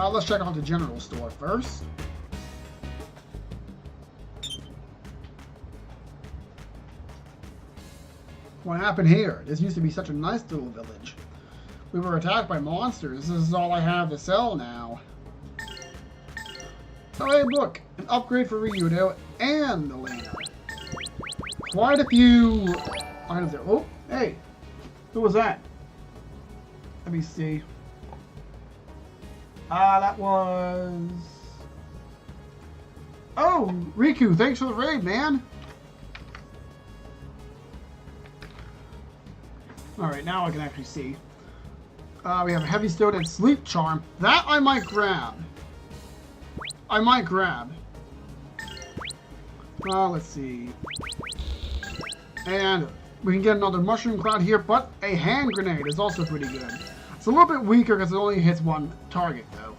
Let's check out the general store first. What happened here? This used to be such a nice little village. We were attacked by monsters. This is all I have to sell now. Oh, hey, look! An upgrade for Ryudo and Elena. Quite a few items there. Oh, hey! Who was that? Let me see. That was... Oh, Riku, thanks for the raid, man! Alright, now I can actually see. We have Heavy Stone and Sleep Charm. That I might grab. Let's see. And we can get another Mushroom Cloud here, but a Hand Grenade is also pretty good. It's a little bit weaker because it only hits one target, though.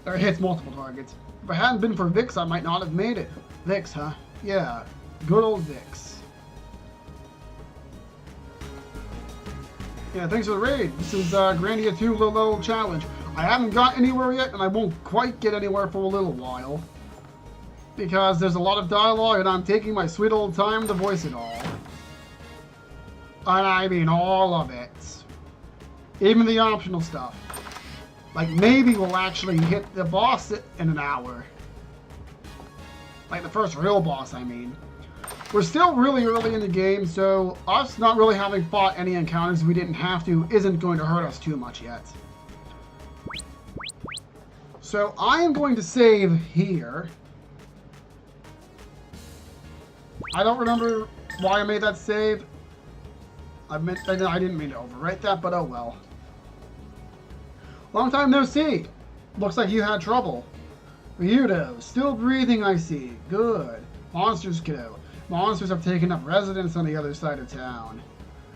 Or it hits multiple targets. If it hadn't been for Vix, I might not have made it. Vix, huh? Yeah, good old Vix. Yeah, thanks for the raid. This is Grandia 2 Little Challenge. I haven't got anywhere yet, and I won't quite get anywhere for a little while. Because there's a lot of dialogue, and I'm taking my sweet old time to voice it all. And I mean all of it. Even the optional stuff. Like, maybe we'll actually hit the boss in an hour. Like, the first real boss, I mean. We're still really early in the game, so us not really having fought any encounters we didn't have to isn't going to hurt us too much yet. So I am going to save here. I don't remember why I made that save. I didn't mean to overwrite that, but oh well. Long time no see. Looks like you had trouble. Ryudo, still breathing, I see. Good. Monsters, kiddo. Monsters have taken up residence on the other side of town.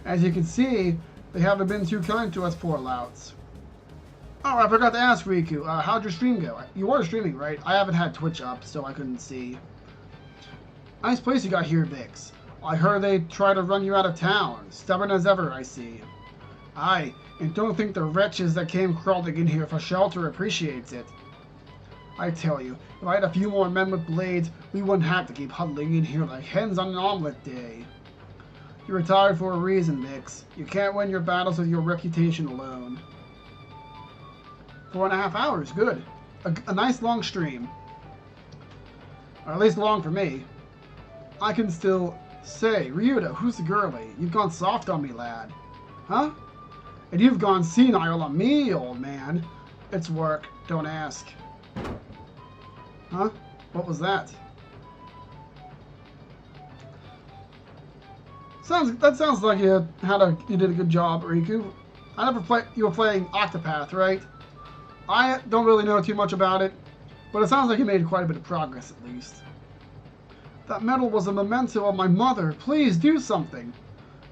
As you can see, they haven't been too kind to us poor louts. Oh, I forgot to ask Riku, how'd your stream go? You were streaming, right? I haven't had Twitch up, so I couldn't see. Nice place you got here, Vix. I heard they try to run you out of town. Stubborn as ever, I see. Aye, and don't think the wretches that came crawling in here for shelter appreciates it. I tell you, if I had a few more men with blades, we wouldn't have to keep huddling in here like hens on an omelet day. You retired for a reason, Vix. You can't win your battles with your reputation alone. 4.5 hours, good. A nice long stream. Or at least long for me. I can still say, Ryudo, who's the girlie? You've gone soft on me, lad. Huh? And you've gone senile on me, old man. It's work, don't ask. Huh? What was that? That sounds like you did a good job, Riku. You were playing Octopath, right? I don't really know too much about it, but it sounds like you made quite a bit of progress at least. That medal was a memento of my mother. Please do something.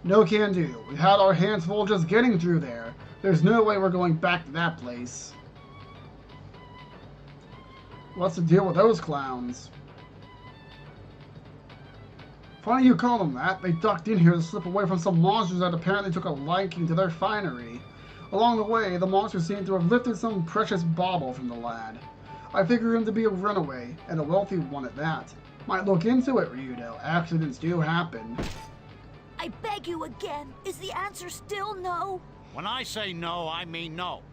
No can do. We had our hands full just getting through there. There's no way we're going back to that place. What's the deal with those clowns? Funny you call them that. They ducked in here to slip away from some monsters that apparently took a liking to their finery. Along the way, the monsters seem to have lifted some precious bauble from the lad. I figure him to be a runaway, and a wealthy one at that. Might look into it, Ryudo. Accidents do happen. I beg you again. Is the answer still no? When I say no, I mean no.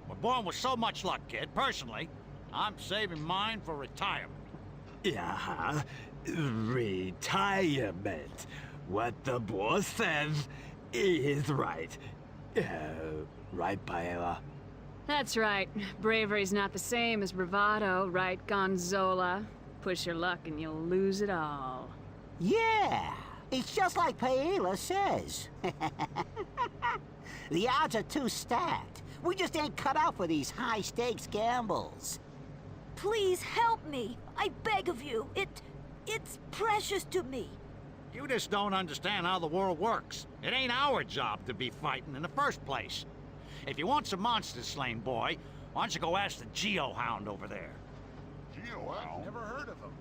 We're born with so much luck, kid. Personally, I'm saving mine for retirement. Yeah, retirement. What the boss says is right. Right, Paella? That's right. Bravery's not the same as bravado, right, Gonzola? Push your luck and you'll lose it all. Yeah, it's just like Paella says. The odds are too stacked. We just ain't cut out for these high-stakes gambles. Please help me. I beg of you. It's precious to me. You just don't understand how the world works. It ain't our job to be fighting in the first place. If you want some monsters slain, boy, why don't you go ask the Geo-Hound over there? Geo-Hound? Never heard of him.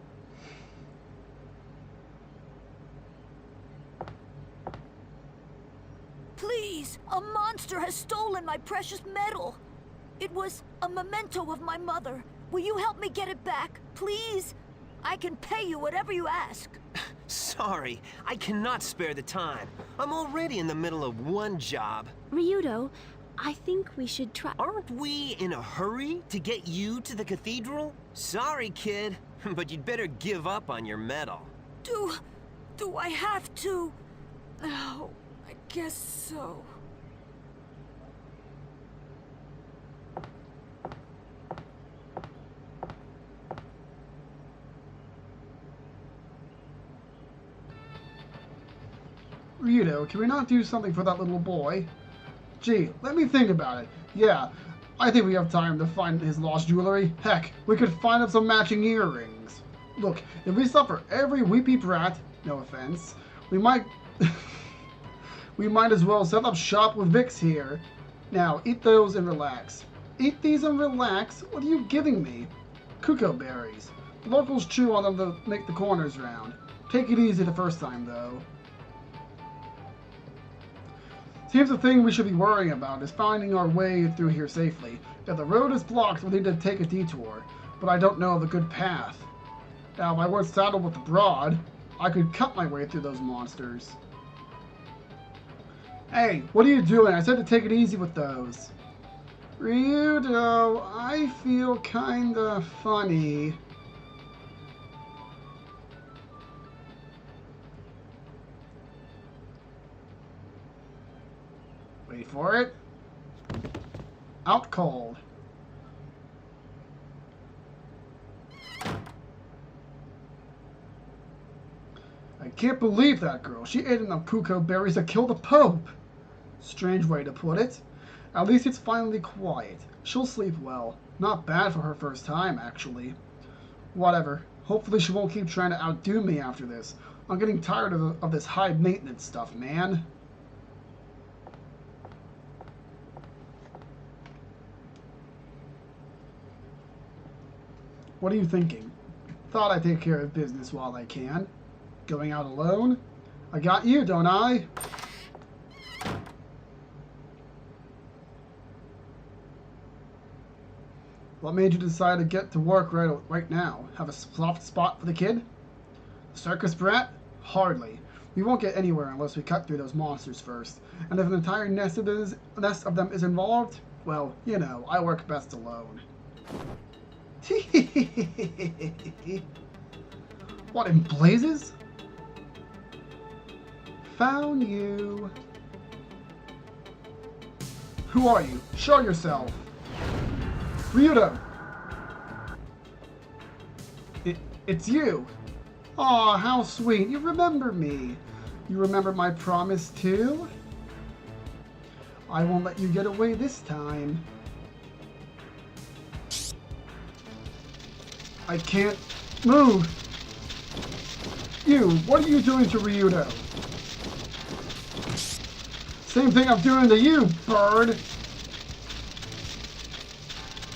Please, a monster has stolen my precious medal. It was a memento of my mother. Will you help me get it back, please? I can pay you whatever you ask. Sorry, I cannot spare the time. I'm already in the middle of one job. Ryudo, I think we should try. Aren't we in a hurry to get you to the cathedral? Sorry, kid, but you'd better give up on your medal. Do I have to? Oh, I guess so. Ryudo, can we not do something for that little boy? Gee, let me think about it. Yeah, I think we have time to find his lost jewelry. Heck, we could find him some matching earrings. Look, if we suffer every weepy brat, no offense, we might... we might as well set up shop with Vix here. Now, eat those and relax. Eat these and relax? What are you giving me? Cuckoo berries. The locals chew on them to make the corners round. Take it easy the first time, though. Seems the thing we should be worrying about is finding our way through here safely. If the road is blocked, we'll need to take a detour, but I don't know of a good path. Now, if I weren't saddled with the broad, I could cut my way through those monsters. Hey, what are you doing? I said to take it easy with those. Ryudo, I feel kinda funny. Wait for it. Out cold. I can't believe that girl. She ate enough cuckoo berries to kill the Pope. Strange way to put it. At least it's finally quiet. She'll sleep well. Not bad for her first time, actually. Whatever. Hopefully she won't keep trying to outdo me after this. I'm getting tired of this high maintenance stuff, man. What are you thinking? Thought I'd take care of business while I can. Going out alone? I got you, don't I? What made you decide to get to work right now? Have a soft spot for the kid? Circus brat? Hardly. We won't get anywhere unless we cut through those monsters first. And if an entire nest of them is involved, well, you know, I work best alone. What in blazes? Found you. Who are you? Show yourself. Ryudo. It's you. Aw, how sweet. You remember me. You remember my promise too? I won't let you get away this time. I can't move. You, what are you doing to Ryudo? Same thing I'm doing to you, bird.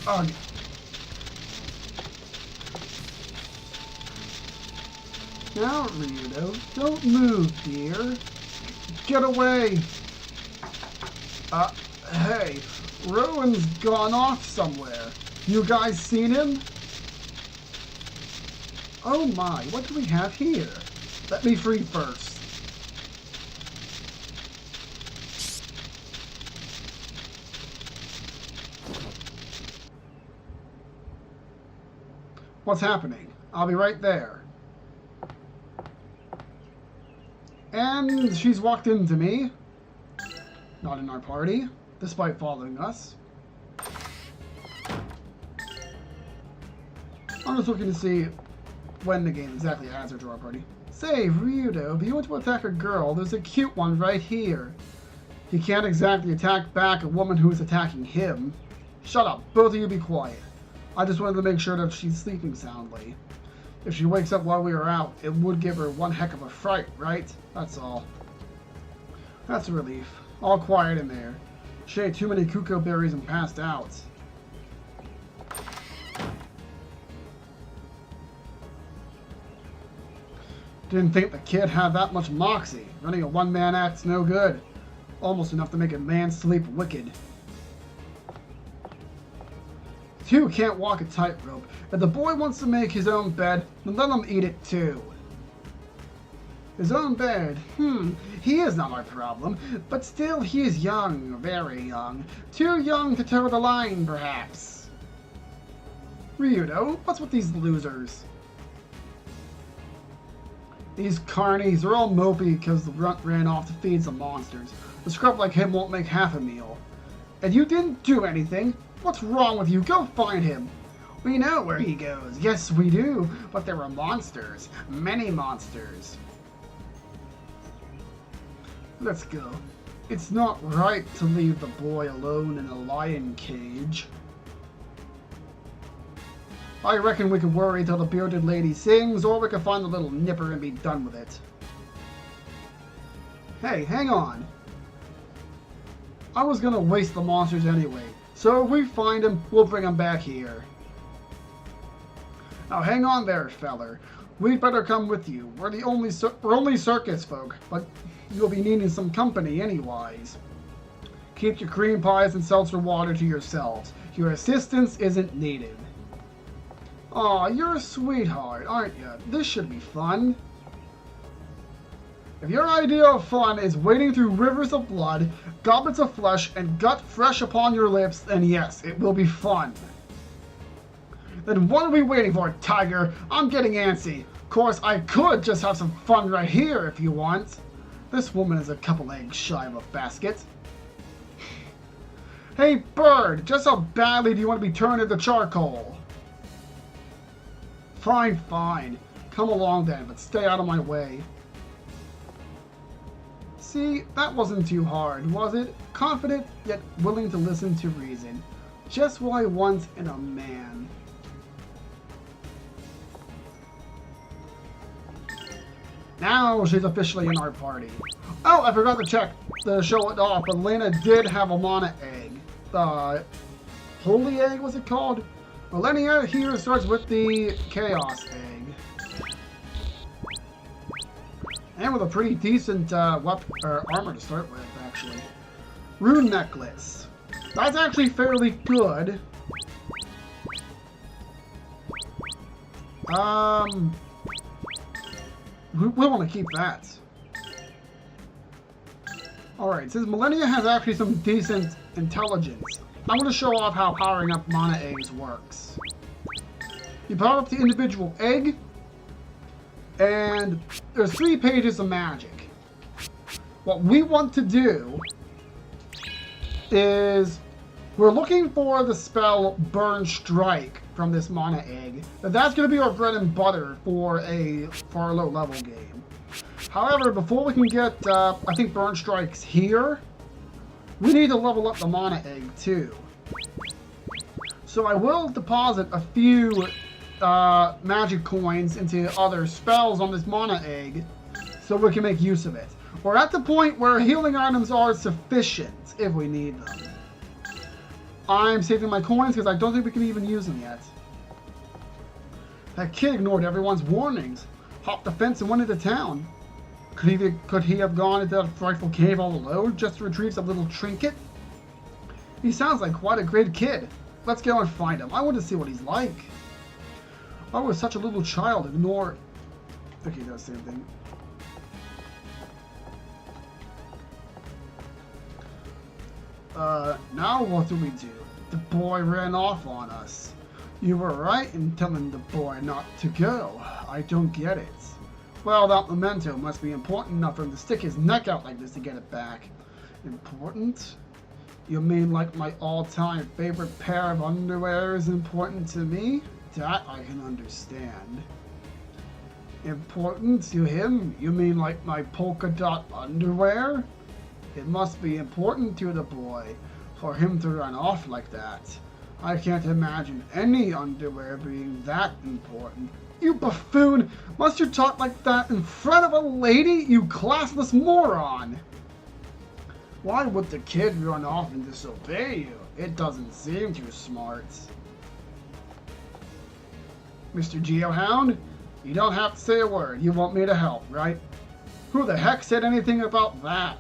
Ugh. Now, Ryudo, don't move, dear. Get away. Hey, Rowan's gone off somewhere. You guys seen him? Oh my, what do we have here? Let me free first. What's happening? I'll be right there. And she's walked into me. Not in our party, despite following us. I'm just looking to see when the game exactly adds her to our party. Say, Ryudo, if you want to attack a girl, there's a cute one right here. He can't exactly attack back a woman who is attacking him. Shut up, both of you be quiet. I just wanted to make sure that she's sleeping soundly. If she wakes up while we are out, it would give her one heck of a fright, right? That's all. That's a relief. All quiet in there. She ate too many cuckoo berries and passed out. Didn't think the kid had that much moxie. Running a one-man act's no good. Almost enough to make a man sleep wicked. Two can't walk a tightrope. If the boy wants to make his own bed, then let him eat it too. His own bed? He is not my problem. But still, he is young, very young. Too young to toe the line, perhaps. Ryudo, what's with these losers? These carnies are all mopey because the runt ran off to feed some monsters. A scrub like him won't make half a meal. And you didn't do anything? What's wrong with you? Go find him. We know where he goes. Yes, we do. But there are monsters. Many monsters. Let's go. It's not right to leave the boy alone in a lion cage. I reckon we can worry till the bearded lady sings, or we can find the little nipper and be done with it. Hey, hang on. I was gonna waste the monsters anyway, so if we find him, we'll bring him back here. Now hang on there, feller. We'd better come with you. We're only circus folk, but you'll be needing some company anyways. Keep your cream pies and seltzer water to yourselves. Your assistance isn't needed. Aw, you're a sweetheart, aren't you? This should be fun. If your idea of fun is wading through rivers of blood, goblets of flesh, and gut fresh upon your lips, then yes, it will be fun. Then what are we waiting for, Tiger? I'm getting antsy. Of course, I could just have some fun right here if you want. This woman is a couple eggs shy of a basket. Hey, bird, just how badly do you want to be turned into charcoal? Fine, fine. Come along then, but stay out of my way. See, that wasn't too hard, was it? Confident, yet willing to listen to reason. Just what I want in a man. Now she's officially in our party. Oh, I forgot to check to show it off, but Lena did have a mana egg. The holy egg, was it called? Millennia here starts with the Chaos Egg. And with a pretty decent armor to start with, actually. Rune Necklace. That's actually fairly good. We want to keep that. Alright, since Millennia has actually some decent intelligence, I'm going to show off how powering up mana eggs works. You power up the individual egg, and there's 3 pages of magic. What we want to do is we're looking for the spell Burn Strike from this mana egg. That's going to be our bread and butter for a far low level game. However, before we can get, I think Burn Strikes here, we need to level up the mana egg too. So I will deposit a few magic coins into other spells on this mana egg so we can make use of it. We're at the point where healing items are sufficient if we need them. I'm saving my coins because I don't think we can even use them yet. That kid ignored everyone's warnings, hopped the fence and went into town. Could he have gone into that frightful cave all alone just to retrieve some little trinket? He sounds like quite a great kid. Let's go and find him. I want to see what he's like. I was such a little child. Ignore... Okay, that's the same thing. Now what do we do? The boy ran off on us. You were right in telling the boy not to go. I don't get it. Well, that memento must be important enough for him to stick his neck out like this to get it back. Important? You mean like my all-time favorite pair of underwear is important to me? That I can understand. Important to him? You mean like my polka dot underwear? It must be important to the boy for him to run off like that. I can't imagine any underwear being that important. You buffoon! Must you talk like that in front of a lady, you classless moron? Why would the kid run off and disobey you? It doesn't seem too smart. Mr. Geohound, you don't have to say a word. You want me to help, right? Who the heck said anything about that?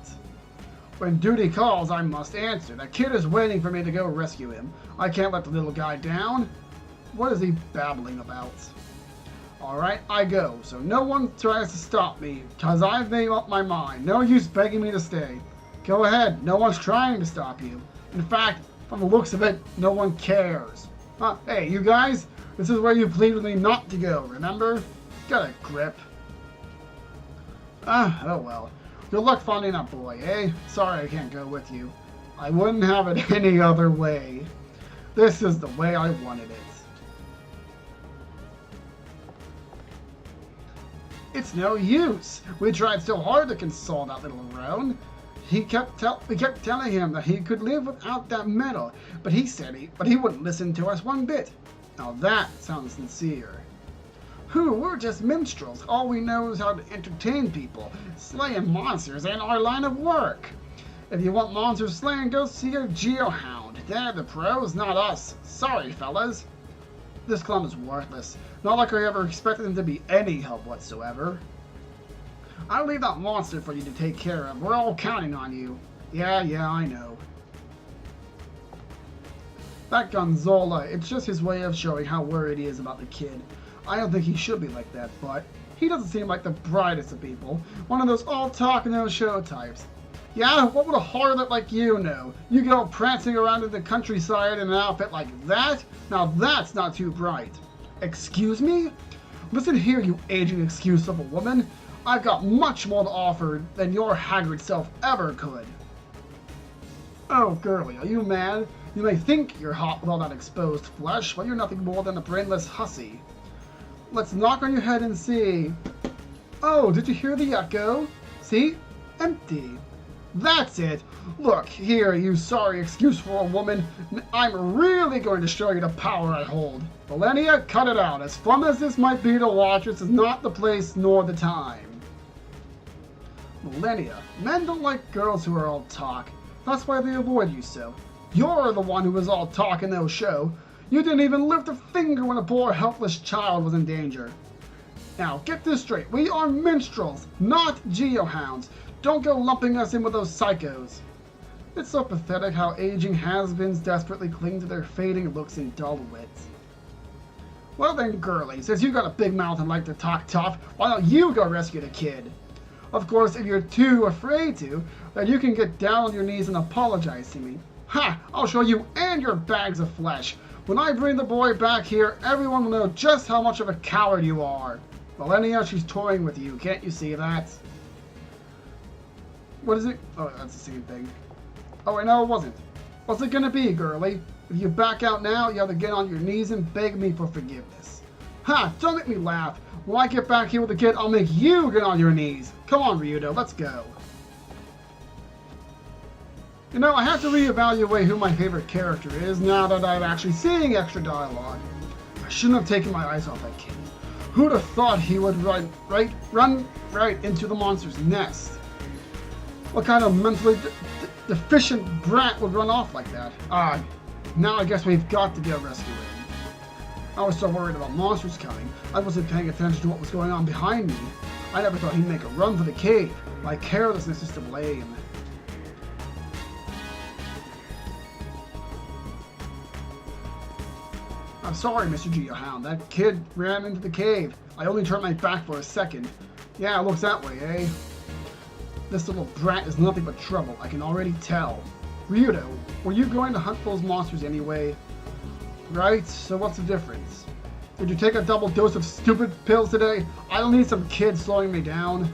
When duty calls, I must answer. That kid is waiting for me to go rescue him. I can't let the little guy down. What is he babbling about? Alright, I go, so no one tries to stop me, cause I've made up my mind. No use begging me to stay. Go ahead, no one's trying to stop you. In fact, from the looks of it, no one cares. Hey, you guys, this is where you plead with me not to go, remember? Get a grip. Oh well. Good luck finding that boy, eh? Sorry I can't go with you. I wouldn't have it any other way. This is the way I wanted it. It's no use. We tried so hard to console that little roan. We kept telling him that he could live without that medal, but he wouldn't listen to us one bit. Now that sounds sincere. We're just minstrels. All we know is how to entertain people. Slaying monsters ain't our line of work. If you want monsters slain, go see a geohound. They're the pros, not us. Sorry, fellas. This clown is worthless. Not like I ever expected him to be any help whatsoever. I'll leave that monster for you to take care of. We're all counting on you. Yeah, I know. That Gonzola, it's just his way of showing how worried he is about the kid. I don't think he should be like that, but he doesn't seem like the brightest of people. One of those all-talk, no-show types. Yeah, what would a harlot like you know? You go prancing around in the countryside in an outfit like that? Now that's not too bright. Excuse me? Listen here, you aging excuse of a woman. I've got much more to offer than your haggard self ever could. Oh, girlie, are you mad? You may think you're hot with all that exposed flesh, but you're nothing more than a brainless hussy. Let's knock on your head and see. Oh, did you hear the echo? See? Empty. That's it. Look, here, you sorry excuse for a woman. I'm really going to show you the power I hold. Millennia, cut it out. As fun as this might be to watch, this is not the place nor the time. Millennia, men don't like girls who are all talk. That's why they avoid you so. You're the one who was all talk and no show. You didn't even lift a finger when a poor helpless child was in danger. Now, get this straight. We are minstrels, not geohounds. Don't go lumping us in with those psychos. It's so pathetic how aging has-beens desperately cling to their fading looks and dull wits. Well then, girlie, since you got a big mouth and like to talk tough, why don't you go rescue the kid? Of course, if you're too afraid to, then you can get down on your knees and apologize to me. Ha! I'll show you and your bags of flesh. When I bring the boy back here, everyone will know just how much of a coward you are. Millennia, she's toying with you. Can't you see that? What is it? Oh, that's the same thing. Oh, I know it wasn't. What's it gonna be, girlie? If you back out now, you have to get on your knees and beg me for forgiveness. Ha! Don't make me laugh. When I get back here with the kid, I'll make you get on your knees. Come on, Ryudo, let's go. You know, I have to reevaluate who my favorite character is now that I'm actually seeing extra dialogue. I shouldn't have taken my eyes off that kid. Who'd have thought he would run right into the monster's nest? What kind of mentally deficient brat would run off like that? Now I guess we've got to get rescued. I was so worried about monsters coming, I wasn't paying attention to what was going on behind me. I never thought he'd make a run for the cave. My carelessness is to blame. I'm sorry, Mr. Geohound. That kid ran into the cave. I only turned my back for a second. Yeah, it looks that way, eh? This little brat is nothing but trouble, I can already tell. Ryudo, were you going to hunt those monsters anyway? Right, so what's the difference? Did you take a double dose of stupid pills today? I don't need some kid slowing me down.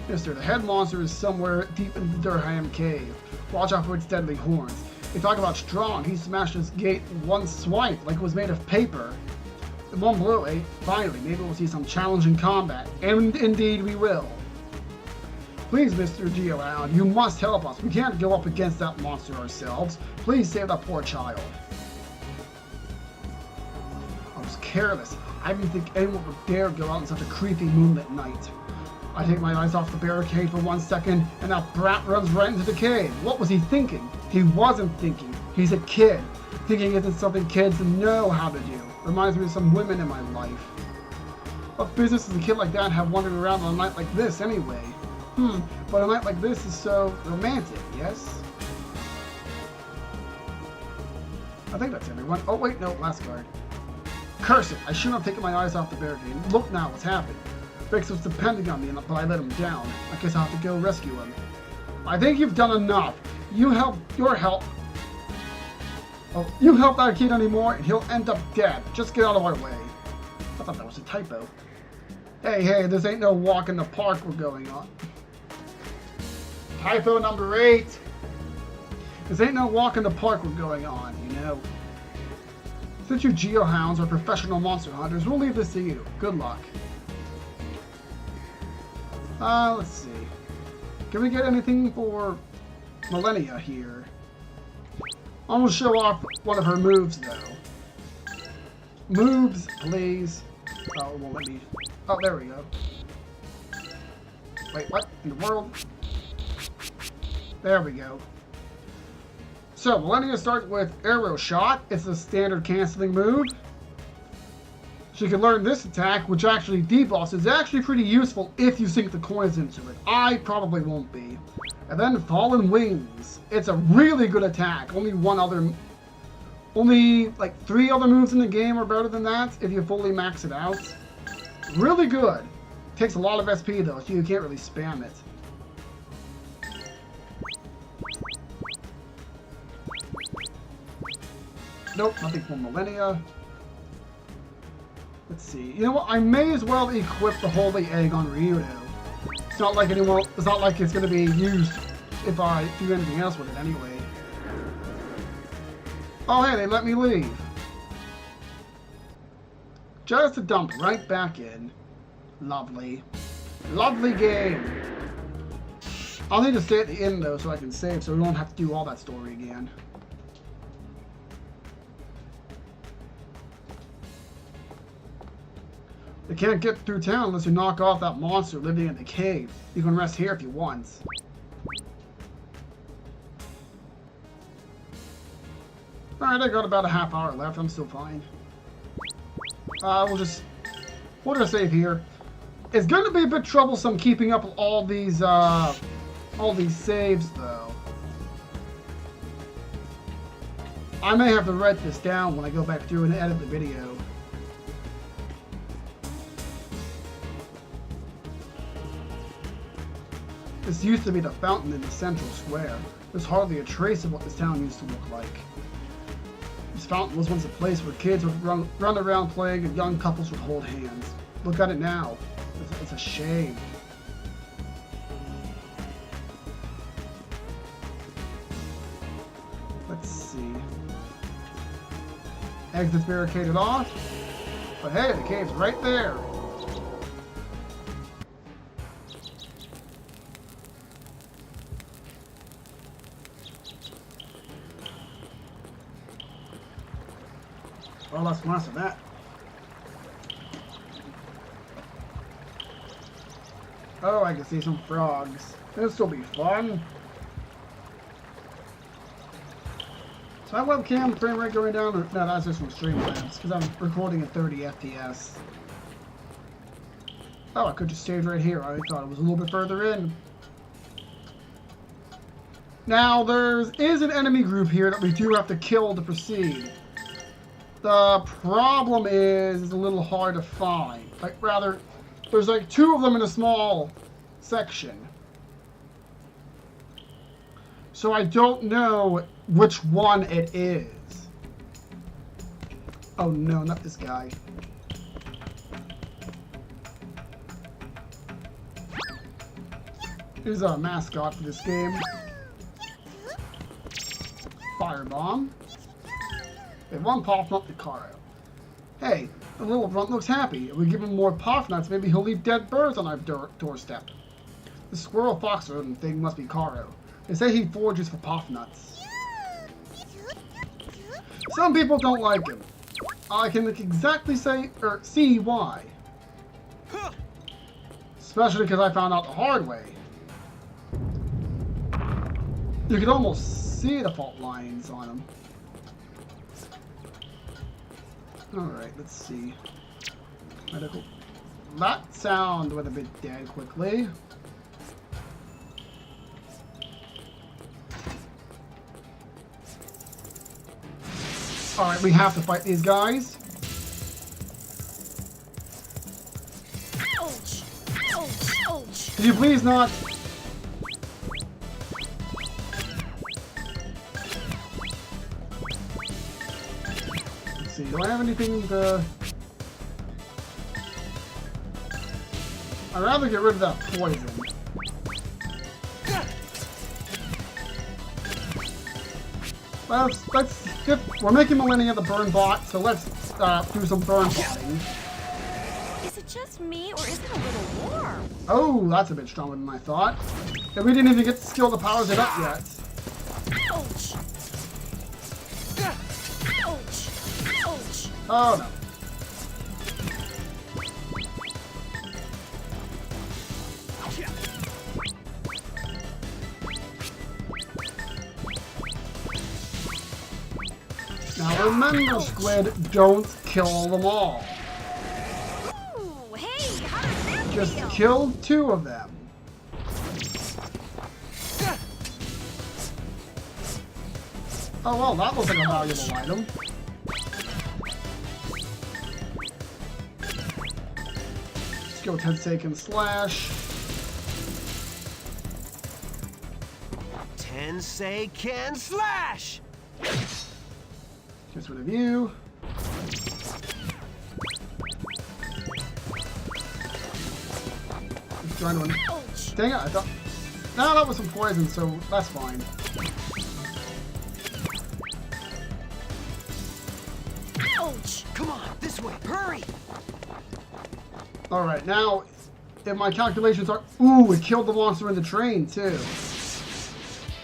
Mister, the head monster is somewhere deep in the Durham cave. Watch out for its deadly horns. They talk about strong. He smashed his gate in one swipe like it was made of paper. It won't blow, eh? Finally, maybe we'll see some challenging combat. And indeed we will. Please, Mr. Geohound, you must help us. We can't go up against that monster ourselves. Please save that poor child. I was careless. I didn't think anyone would dare go out on such a creepy moonlit night. I take my eyes off the barricade for 1 second, and that brat runs right into the cave. What was he thinking? He wasn't thinking. He's a kid. Thinking isn't something kids know how to do. Reminds me of some women in my life. What business does a kid like that have wandering around on a night like this, anyway? But a night like this is so romantic, yes? I think that's everyone. Oh, wait, no, last card. Curse it! I shouldn't have taken my eyes off the barricade. Look now what's happened. Bix was depending on me, but I let him down. I guess I'll have to go rescue him. I think you've done enough. You help that kid anymore, and he'll end up dead. Just get out of our way. I thought that was a typo. Hey, this ain't no walk in the park we're going on. Typo number 8. This ain't no walk in the park we're going on, you know. Since you geohounds are professional monster hunters, we'll leave this to you. Good luck. Let's see. Can we get anything for Millennia here? I'm gonna show off one of her moves, though. Moves, please. Oh, it won't let me. Oh, there we go. Wait, what in the world? There we go. So, Millennia starts with Arrow Shot. It's a standard canceling move. She can learn this attack, which actually debosses. It's actually pretty useful if you sink the coins into it. I probably won't be. And then Fallen Wings. It's a really good attack. Only like 3 other moves in the game are better than that if you fully max it out. Really good. Takes a lot of SP though, so you can't really spam it. Nope, nothing for Millennia. Let's see. You know what? I may as well equip the Holy Egg on Ryudo. It's not like it's going to be used if I do anything else with it anyway. Oh, hey, they let me leave. Just to dump right back in. Lovely. Lovely game. I'll need to stay at the inn, though, so I can save, so we don't have to do all that story again. You can't get through town unless you knock off that monster living in the cave. You can rest here if you want. Alright, I got about a half hour left. I'm still fine. We'll just save here. It's going to be a bit troublesome keeping up with all these saves, though. I may have to write this down when I go back through and edit the video. This used to be the fountain in the central square. There's hardly a trace of what this town used to look like. This fountain was once a place where kids would run around playing and young couples would hold hands. Look at it now. It's a shame. Let's see. Exit's barricaded off. But hey, the cave's right there. Well, that's nice of that. Oh, I can see some frogs. This will be fun. So my webcam frame rate going down? No, that's just from Streamlabs, because I'm recording at 30 FPS. Oh, I could just stay right here. I thought it was a little bit further in. Now, there is an enemy group here that we do have to kill to proceed. The problem is it's a little hard to find. Like, rather, there's like 2 of them in a small section. So I don't know which one it is. Oh no, not this guy. Here's our mascot for this game. Firebomb. We have 1 Puffnut to Caro. Hey, the little runt looks happy. If we give him more Puffnuts, maybe he'll leave dead birds on our doorstep. The squirrel fox rodent thing must be Caro. They say he forages for Puffnuts. Some people don't like him. I can exactly see why. Especially because I found out the hard way. You can almost see the fault lines on him. Alright, let's see. Medical. That sound went a bit dead quickly. Alright, we have to fight these guys. Ouch! Ouch! Ouch! Could you please not? Let's see, do I have anything to... I'd rather get rid of that poison. We're making Millennia the burn bot, so let's do some burn botting. Is it just me, or is it a little warm? Oh, that's a bit stronger than I thought. And we didn't even get the skill that powers it up yet. Ouch! Ouch! Ouch! Oh no. Now remember, Squid, don't kill them all. Ooh, hey, how does that Just feel? kill 2 of them. Oh well, that looks like a valuable item. Let's go Tensei can slash. Tensei can slash! Just rid of you. Just trying to... Ouch! Dang it, I thought... No, that was some poison, so that's fine. Ouch! Come on, this way, hurry! Alright, now, if my calculations are... Ooh, it killed the monster in the train, too.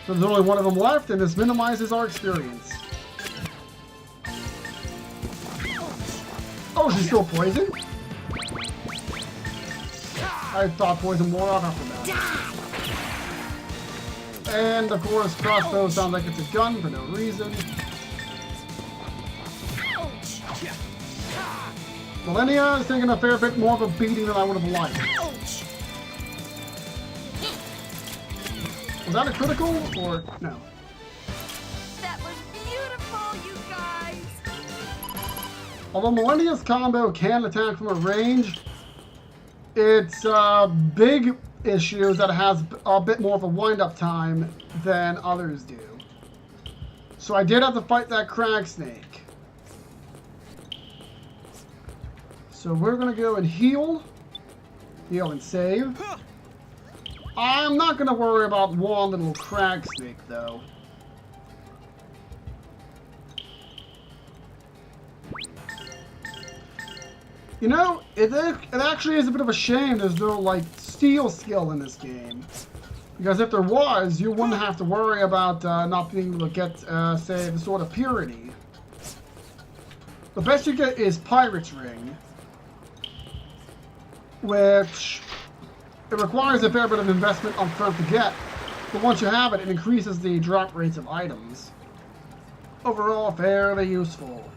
So there's only one of them left, and this minimizes our experience. Oh, she's still poisoned? I thought poison wore off after that. And, of course, crossbow sounds like it's a gun for no reason. Ouch! Millennia is taking a fair bit more of a beating than I would have liked. Ouch! Was that a critical, or no? That was beautiful, you guys! Although Millennia's combo can attack from a range, its big issue is that it has a bit more of a wind-up time than others do. So I did have to fight that crag snake. So we're going to go and heal and save. I'm not going to worry about one little crag snake, though. You know, it actually is a bit of a shame there's no, like, steal skill in this game. Because if there was, you wouldn't have to worry about not being able to get, say, the Sword of Purity. The best you get is Pirate's Ring, which it requires a fair bit of investment up front to get, but once you have it, it increases the drop rates of items. Overall, fairly useful.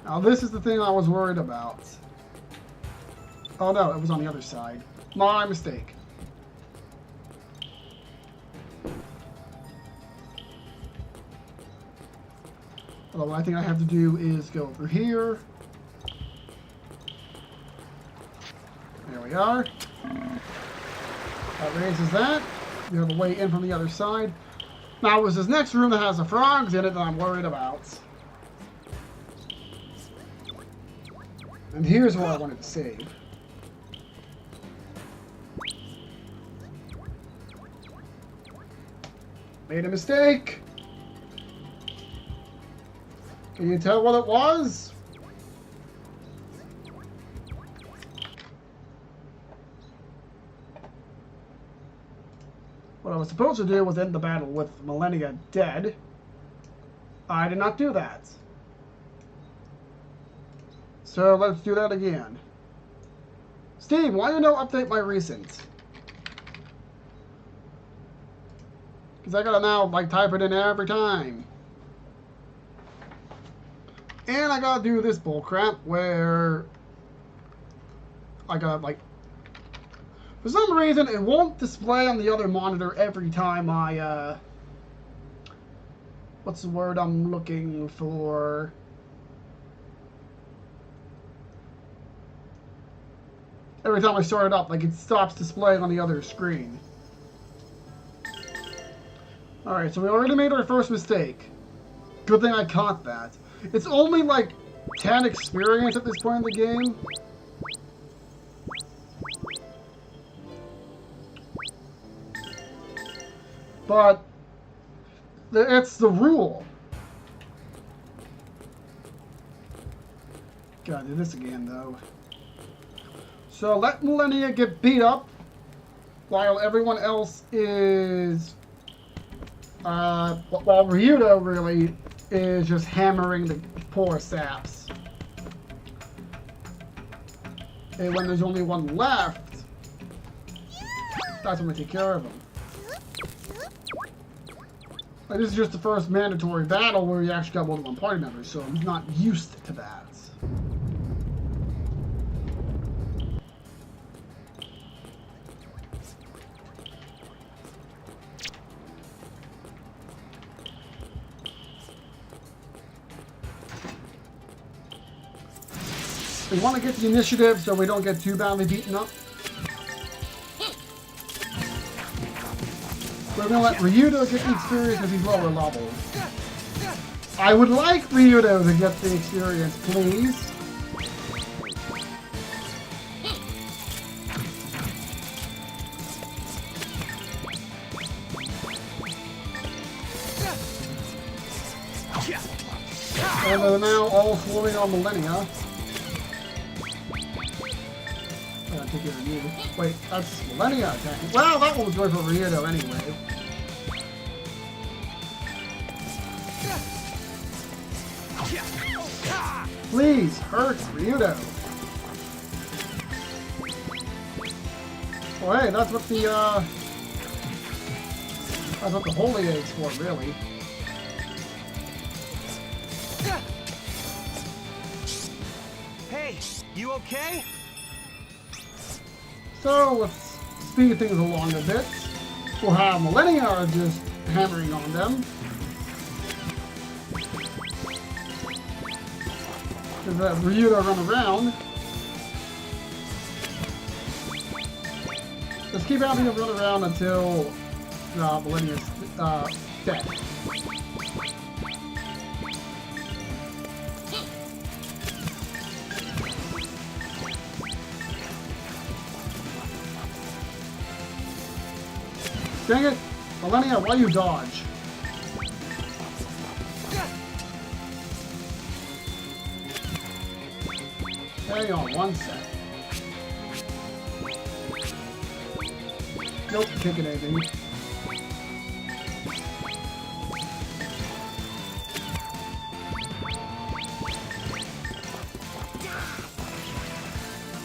Now this is the thing I was worried about. Oh no, it was on the other side. My mistake. Although what I think I have to do is go over here. There we are. That raises that. We have a way in from the other side. Now it was this next room that has the frogs in it that I'm worried about. And here's what I wanted to save. Made a mistake. Can you tell what it was? What I was supposed to do was end the battle with Millennia dead. I did not do that. So let's do that again. Steve, why you no update my recent? Because I gotta now, like, type it in every time. And I gotta do this bullcrap where I gotta, like, for some reason it won't display on the other monitor every time I what's the word I'm looking for? Every time I start it up, like it stops displaying on the other screen. Alright, so we already made our first mistake. Good thing I caught that. It's only like 10 experience at this point in the game. But it's the rule. Gotta do this again, though. So let Millennia get beat up while everyone else is... while Ryudo really is just hammering the poor saps. And when there's only one left, that's when we take care of them. Like, this is just the first mandatory battle where you actually got more than one party member, so I'm not used to that. We want to get the initiative so we don't get too badly beaten up. We're going to let Ryudo get the experience because he's lower level. I would like Ryudo to get the experience, please. And they're now all swarming on Millennia. Wait, that's Millennia attacking. Well, that one was going for Ryudo anyway. Please, hurt Ryudo. Well, hey, that's what the holy egg's for, really. Hey, you okay? So let's speed things along a bit. We'll have Millennia just hammering on them. Just let Ryudo run around. Just keep having him run around until Millennia's dead. Dang it! Millennia, why you dodge? Hang on one sec. Nope, can't get anything.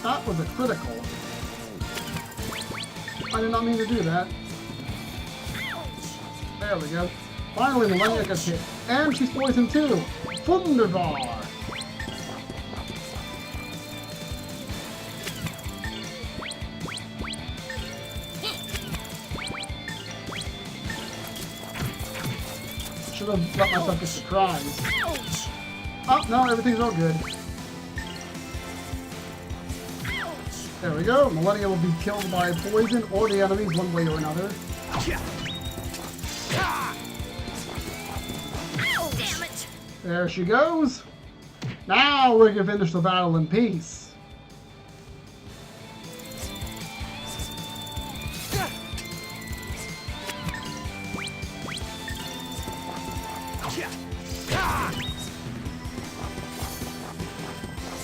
That was a critical. I did not mean to do that. There we go. Finally, Millennia gets hit. And she's poisoned too. Wunderbar! Should have let myself get surprised. Oh, no, everything's all good. There we go. Millennia will be killed by poison or the enemies one way or another. Damn it! There she goes. Now we can finish the battle in peace.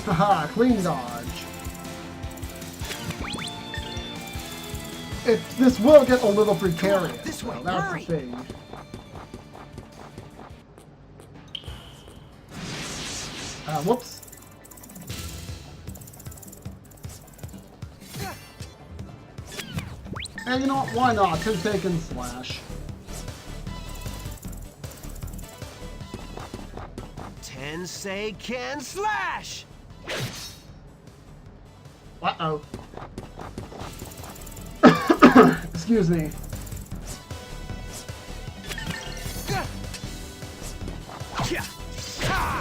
Haha, clean dodge. This will get a little precarious. This way, that's hurry. the thing. Whoops. And you know what? Why not? Take and slash. Tensei can slash! Uh-oh. Excuse me.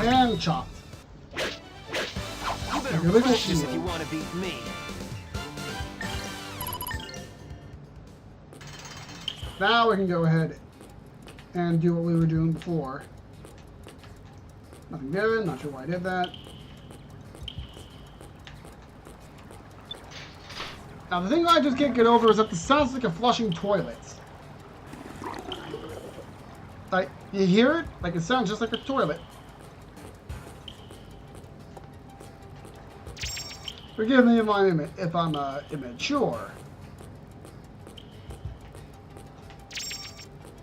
And chopped. You better Your little practice if heel. you want to beat me. Now we can go ahead and do what we were doing before. Nothing good, not sure why I did that. Now the thing I just can't get over is that this sounds like a flushing toilet. Like, you hear it? Like it sounds just like a toilet. Forgive me if I'm immature.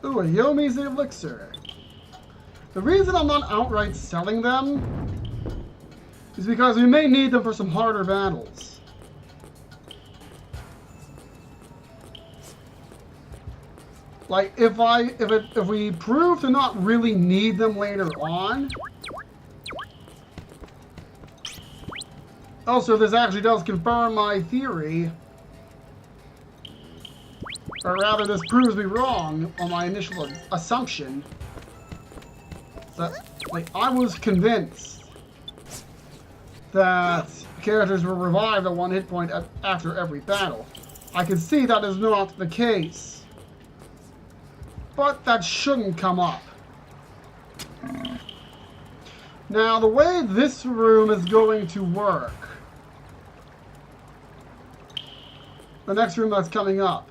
Ooh, a Yomi's elixir. The reason I'm not outright selling them is because we may need them for some harder battles. Like if we prove to not really need them later on. Also, this actually does confirm my theory. Or rather, this proves me wrong on my initial assumption that, like, I was convinced that characters were revived at 1 hit point after every battle. I can see that is not the case. But that shouldn't come up. Now, the way this room is going to work, the next room that's coming up,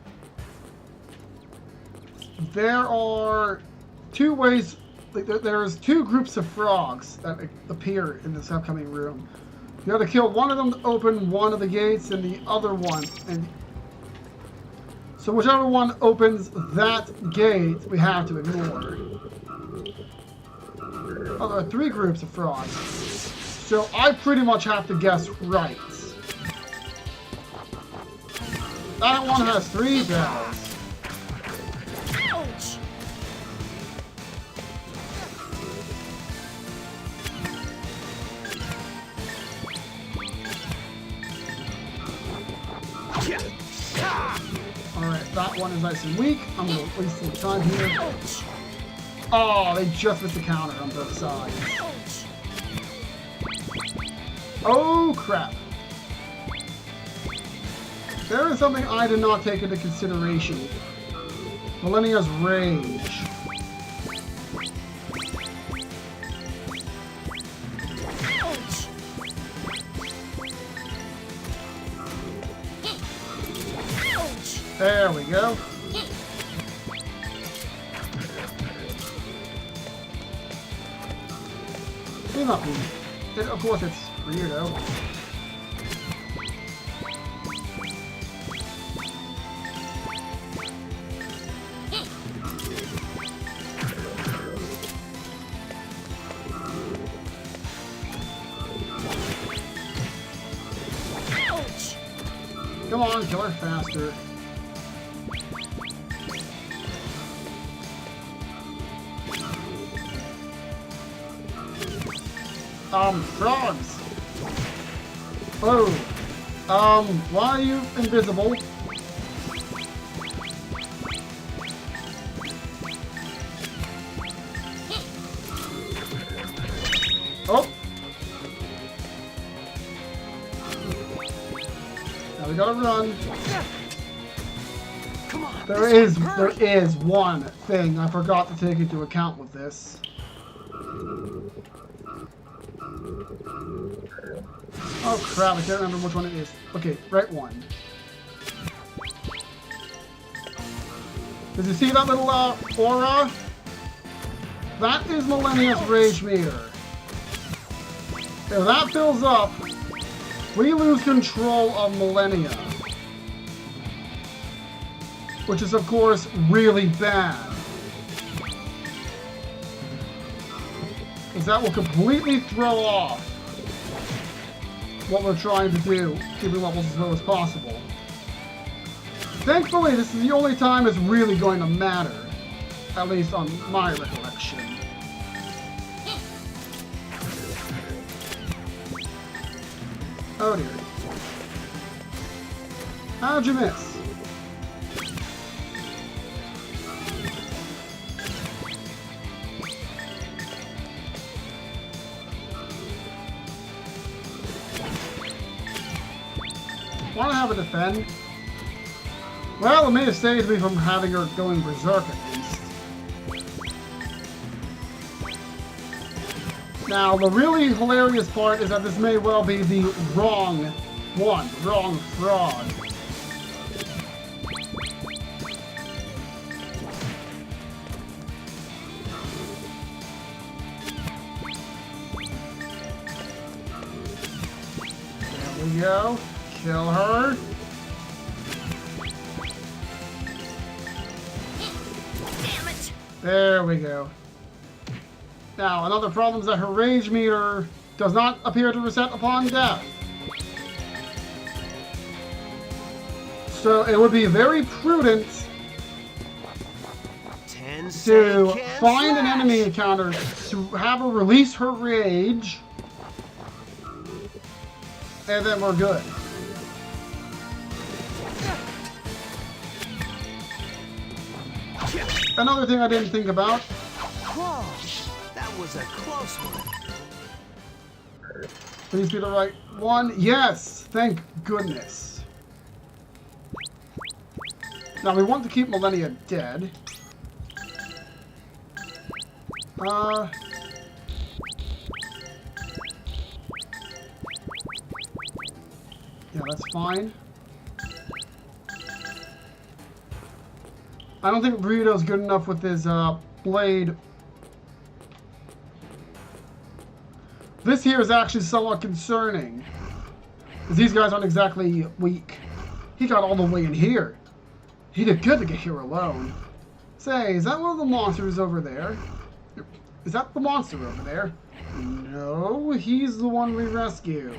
there are 2 ways, like there's 2 groups of frogs that appear in this upcoming room. You have to kill one of them to open one of the gates and the other one. And so whichever one opens that gate, we have to ignore. Oh, there are 3 groups of frogs. So I pretty much have to guess right. That one has 3 bells. Ouch! Alright, that one is nice and weak. I'm going to waste some time here. Ouch! Oh, they just missed the counter on both sides. Ouch! Oh, crap. There is something I did not take into consideration. Millennia's Rage. Ouch! Ouch! There we go. Clean up me. Of course it's weirdo. Ouch! Come on, kill her faster. Frogs! Oh. Why are you invisible? Oh! Now we gotta run. Come on. There is one thing I forgot to take into account with this. Oh crap, I can't remember which one it is. Okay, right one. Did you see that little aura? That is Millennia's Rage Meter. If that fills up, we lose control of Millennia. Which is, of course, really bad. Because that will completely throw off what we're trying to do, keeping levels as low as possible. Thankfully, this is the only time it's really going to matter. At least on my recollection. Oh dear. How'd you miss? have a defend. Well, it may have saved me from having her going berserk at least. Now, the really hilarious part is that this may well be the wrong one, wrong frog. There we go. Kill her. Damn it! There we go. Now, another problem is that her rage meter does not appear to reset upon death. So it would be very prudent to find an enemy encounter to have her release her rage, and then we're good. Another thing I didn't think about. Whoa, that was a close one. Please be the right one. Yes! Thank goodness. Now we want to keep Millennia dead. Yeah, that's fine. I don't think Burrito's good enough with his blade. This here is actually somewhat concerning, because these guys aren't exactly weak. He got all the way in here. He did good to get here alone. Say, is that one of the monsters over there? Is that the monster over there? No, he's the one we rescued.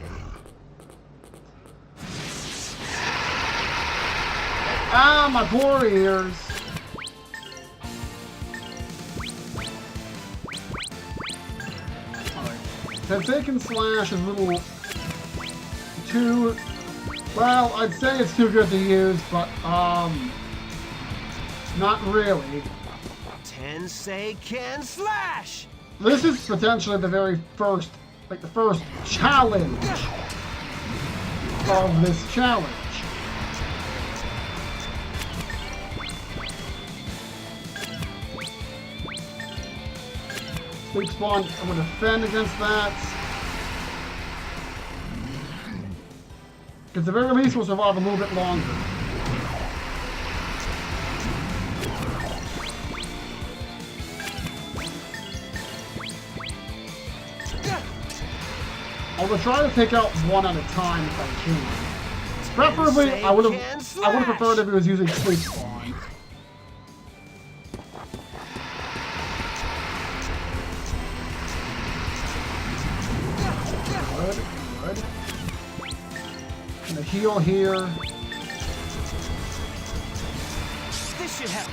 Ah, my poor ears. Taken Slash is a little too, well, I'd say it's too good to use, but, not really. Tensei can slash! This is potentially the very first, like the first challenge of this challenge. Sleep Spawn, I'm going to defend against that. At the very least, we'll survive a little bit longer. I will try to take out one at a time if I can. Preferably, I would have preferred if he was using Sleep Spawn. Good. Gonna heal here. This should help.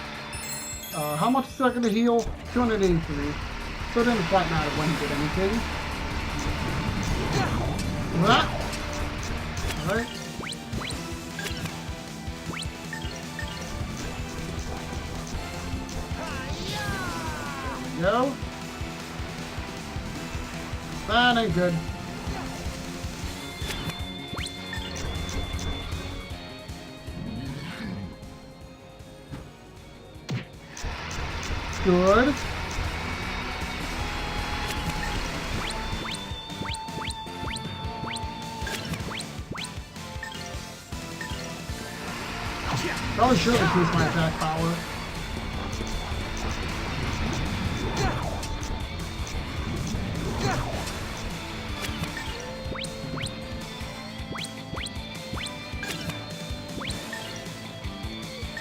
How much is that gonna heal? 283. So it didn't quite matter when he did anything. That. Alright. There we go. That ain't good. Good. Probably should have increased my attack power.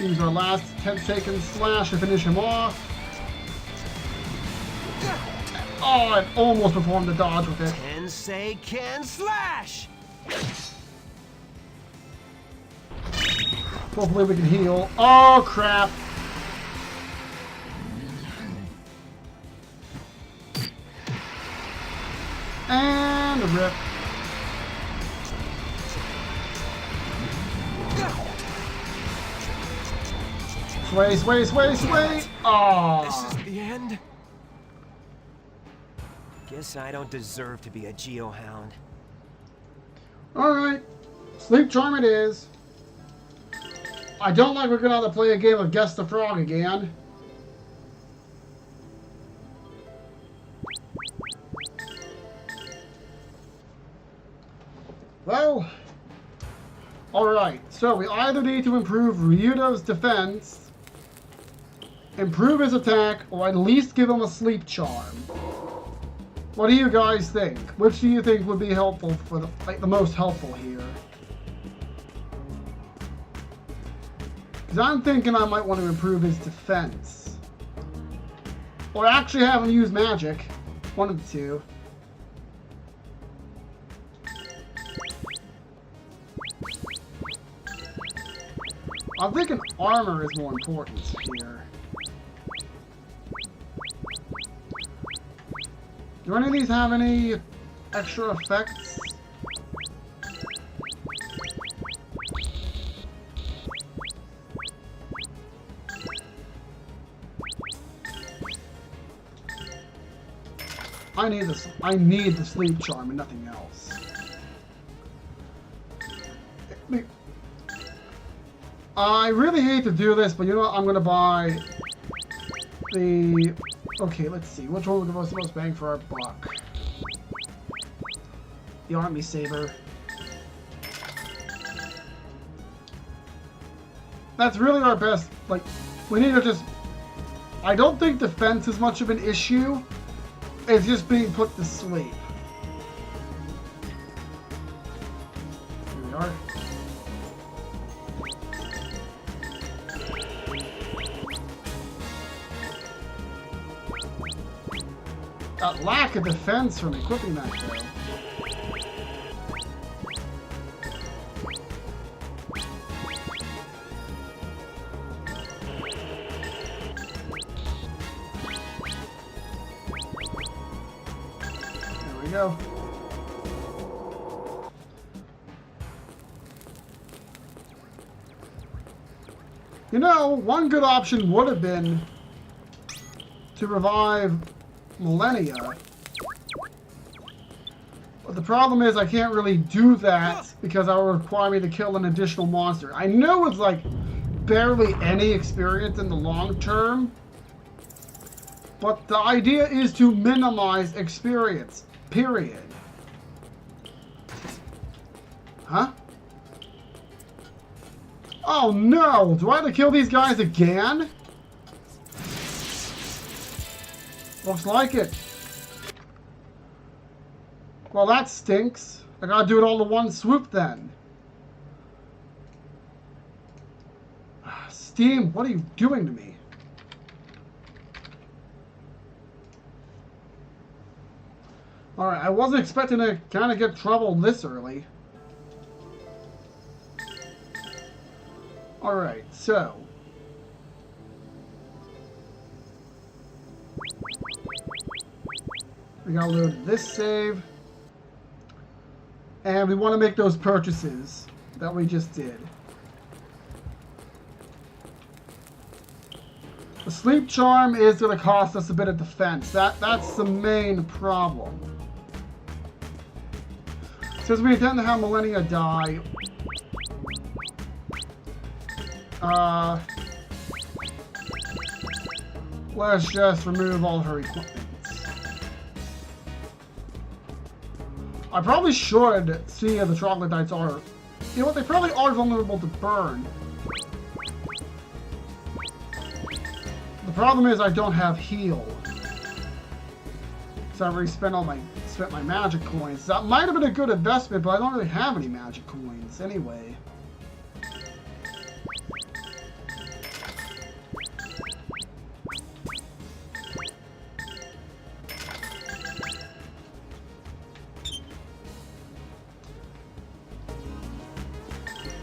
Use our last 10-second slash to finish him off. Oh, I almost performed the dodge with it. Tensei can slash! Hopefully we can heal. Oh, crap. And a rip. Sway. Oh. This is the end? Guess I don't deserve to be a Geohound. Alright. Sleep Charm it is. I don't like we're gonna have to play a game of Guess the Frog again. Well, alright, so we either need to improve Ryudo's defense, improve his attack, or at least give him a sleep charm. What do you guys think? Which do you think would be helpful for the most helpful here? Because I'm thinking I might want to improve his defense. Or actually have him use magic. One of the two. I'm thinking armor is more important here. Do any of these have any extra effects? I need the sleep charm and nothing else. I really hate to do this, but you know what? I'm gonna buy the... Okay, let's see. Which one would give us the most bang for our buck? The Army Saber. That's really our best. Like, we need to just... I don't think defense is much of an issue. It's just being put to sleep. Here we are. That lack of defense from equipping that though. There we go. You know, one good option would have been to revive Millennia. But the problem is I can't really do that because that would require me to kill an additional monster. I know it's like barely any experience in the long term, but the idea is to minimize experience, period. Huh? Oh no! Do I have to kill these guys again? Looks like it. Well, that stinks. I gotta do it all in one swoop then. Steam, what are you doing to me? Alright, I wasn't expecting to kind of get trouble this early. Alright, so... we gotta load this save. And we want to make those purchases that we just did. The sleep charm is going to cost us a bit of defense. That's the main problem. Since we intend to have Millennia die, let's just remove all her equipment. I probably should see if the troglodytes are... You know what, they probably are vulnerable to burn. The problem is I don't have heal. So I've already spent my magic coins. That might have been a good investment, but I don't really have any magic coins anyway.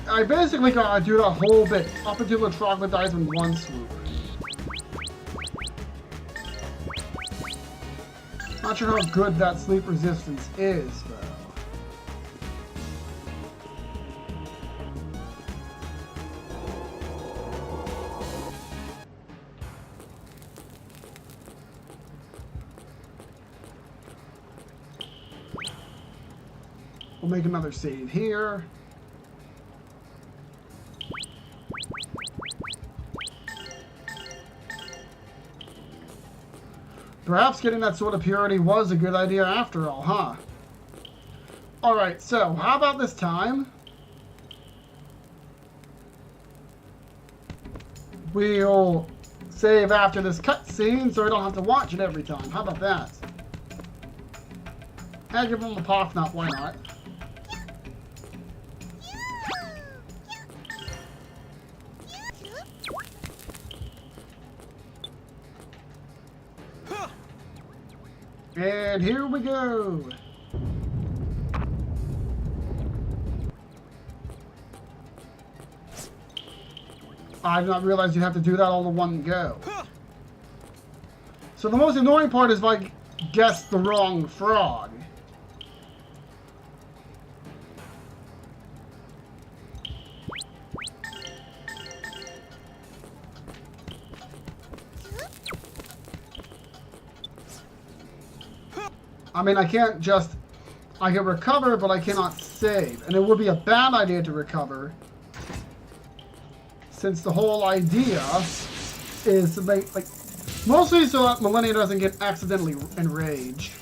I basically gotta do that whole bit up until the troglodytes in one swoop. Not sure how good that sleep resistance is, though. We'll make another save here. Perhaps getting that sort of purity was a good idea after all, huh? Alright, so how about this time? We'll save after this cutscene so I don't have to watch it every time. How about that? And give him a pop knot, why not? And here we go! I did not realize you have to do that all in one go. So the most annoying part is if I guess the wrong frog. I mean, I can't just... I can recover, but I cannot save. And it would be a bad idea to recover, since the whole idea is to make, like, mostly so that Millennia doesn't get accidentally enraged.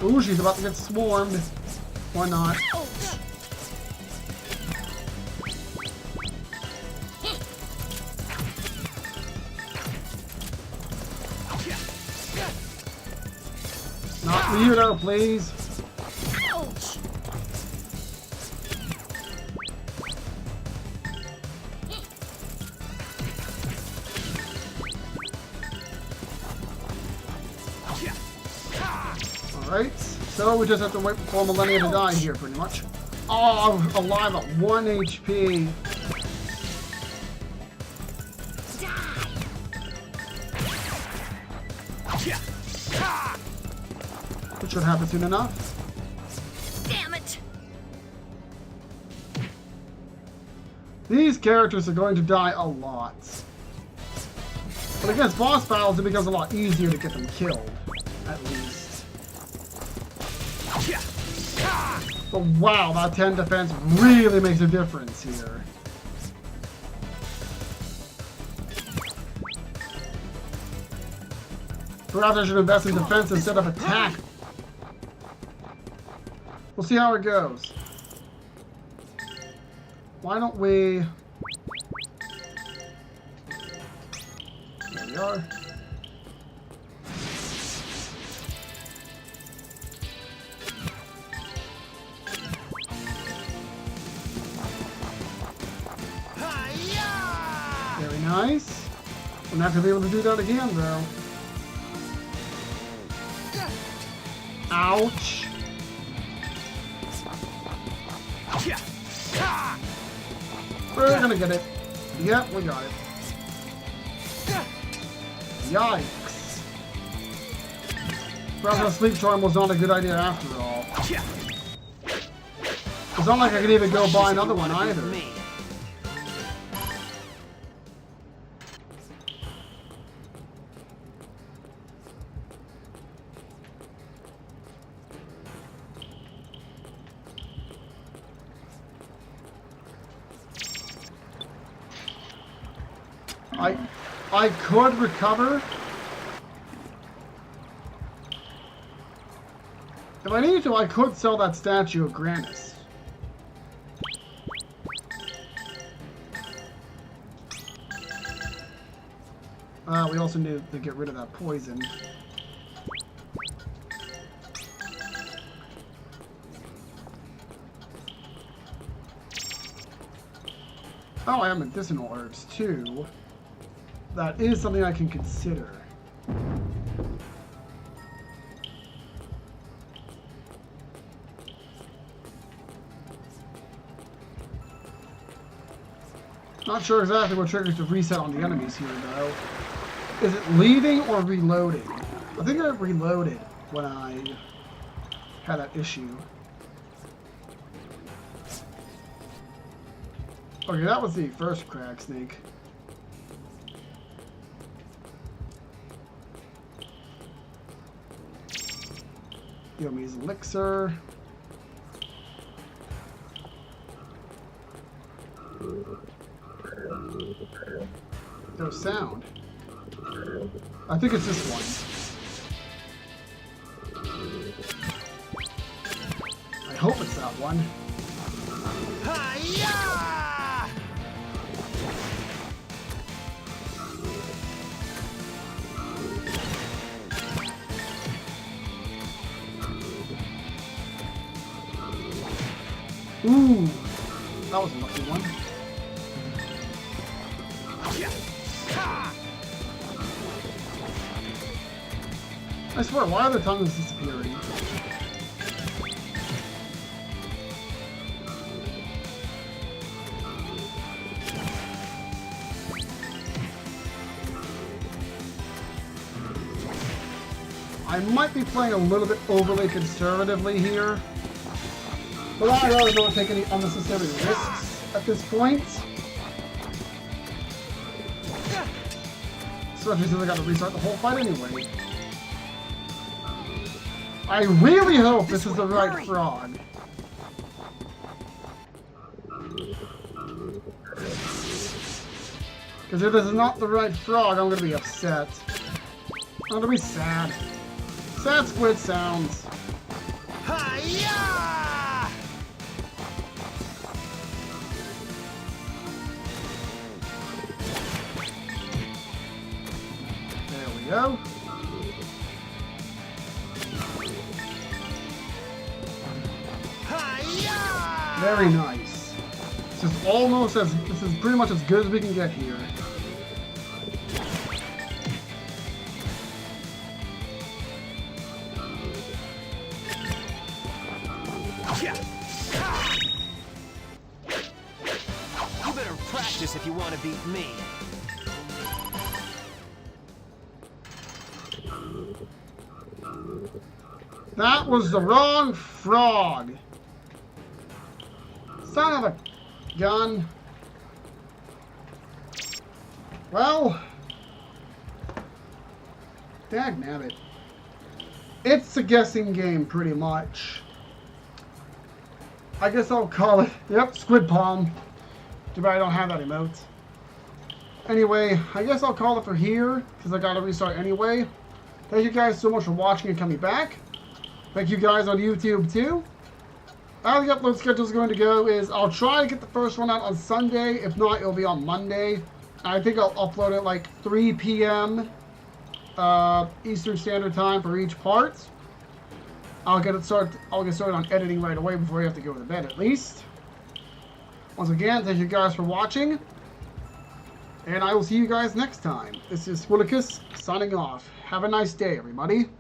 Ooh, she's about to get swarmed. Why not? Not weirdo, please. Alright, so we just have to wait for Millennia to die here, pretty much. Oh, I'm alive at 1 HP. Which should happen soon enough. Damn it! These characters are going to die a lot. But against boss battles, it becomes a lot easier to get them killed, at least. But wow, that 10 defense really makes a difference here. Perhaps I should invest in defense instead of attack. We'll see how it goes. Why don't we... There we are. Very nice. We're not going to be able to do that again, though. Ouch. We're gonna get it. Yep, we got it. Yikes. Perhaps a sleep charm was not a good idea after all. It's not like I could even go buy another one either. I could recover. If I needed to, I could sell that statue of Grannis. We also need to get rid of that poison. Oh, I have medicinal herbs too. That is something I can consider. Not sure exactly what triggers the reset on the enemies here, though. Is it leaving or reloading? I think I reloaded when I had that issue. Okay, that was the first crack snake. Yomi's elixir. No sound. I think it's this one. I hope it's that one. Hi-ya! Ooh, that was a lucky one. I swear, why are the tongues disappearing? I might be playing a little bit overly conservatively here, but I really don't take any unnecessary risks at this point. Especially since I got to restart the whole fight anyway. I really hope this is the right frog. Because if this is not the right frog, I'm going to be upset. I'm going to be sad. Sad squid sounds. Hi-ya! There we go. Hi-ya! Very nice. This is pretty much as good as we can get here. You better practice if you want to beat me. That was the wrong frog. Son of a gun. Well, dagnabbit. It's a guessing game, pretty much. I guess I'll call it, yep, Squid Palm. Too bad I don't have that emote. Anyway, I guess I'll call it for here, because I gotta restart anyway. Thank you guys so much for watching and coming back. Thank you guys on YouTube too. How the upload schedule is going to go is I'll try to get the first one out on Sunday. If not, it'll be on Monday. I think I'll upload it like 3 p.m. Eastern Standard Time for each part. I'll get started on editing right away before you have to go to bed at least. Once again, thank you guys for watching. And I will see you guys next time. This is Swillicus signing off. Have a nice day, everybody.